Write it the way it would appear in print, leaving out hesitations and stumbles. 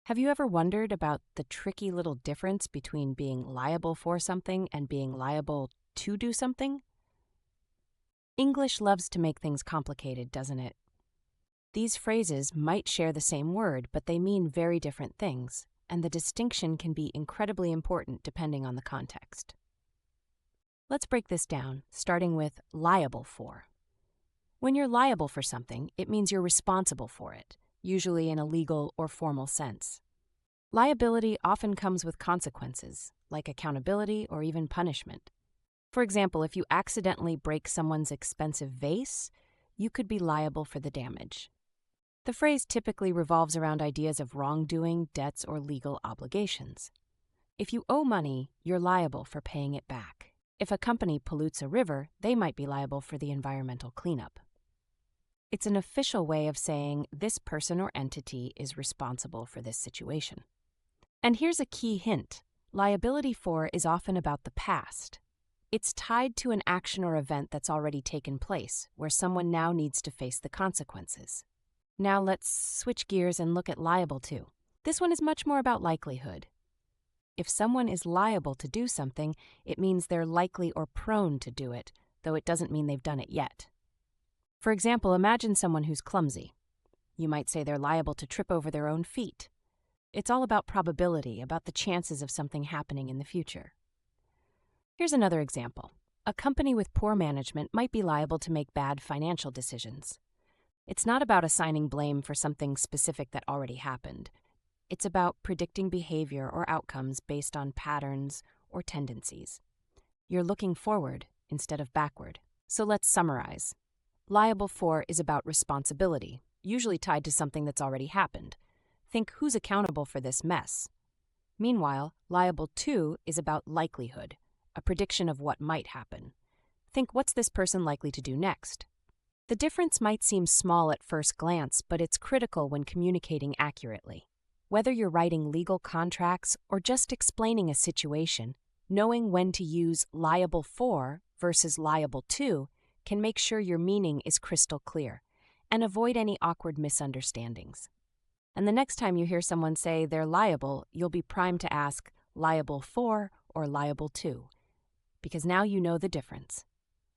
Have you ever wondered about the tricky little difference between being liable for something and being liable to do something? English loves to make things complicated, doesn't it? These phrases might share the same word, but they mean very different things, and the distinction can be incredibly important depending on the context. Let's break this down, starting with liable for. When you're liable for something, it means you're responsible for it, usually in a legal or formal sense. Liability often comes with consequences, like accountability or even punishment. For example, if you accidentally break someone's expensive vase, you could be liable for the damage. The phrase typically revolves around ideas of wrongdoing, debts, or legal obligations. If you owe money, you're liable for paying it back. If a company pollutes a river, they might be liable for the environmental cleanup. It's an official way of saying this person or entity is responsible for this situation. And here's a key hint. Liability for is often about the past. It's tied to an action or event that's already taken place, where someone now needs to face the consequences. Now let's switch gears and look at liable to. This one is much more about likelihood. If someone is liable to do something, it means they're likely or prone to do it, though it doesn't mean they've done it yet. For example, imagine someone who's clumsy. You might say they're liable to trip over their own feet. It's all about probability, about the chances of something happening in the future. Here's another example. A company with poor management might be liable to make bad financial decisions. It's not about assigning blame for something specific that already happened. It's about predicting behavior or outcomes based on patterns or tendencies. You're looking forward instead of backward. So let's summarize. Liable for is about responsibility, usually tied to something that's already happened. Think who's accountable for this mess. Meanwhile, liable to is about likelihood, a prediction of what might happen. Think what's this person likely to do next? The difference might seem small at first glance, but it's critical when communicating accurately. Whether you're writing legal contracts or just explaining a situation, knowing when to use liable for versus liable to can make sure your meaning is crystal clear and avoid any awkward misunderstandings. And the next time you hear someone say they're liable, you'll be primed to ask liable for or liable to, because now you know the difference.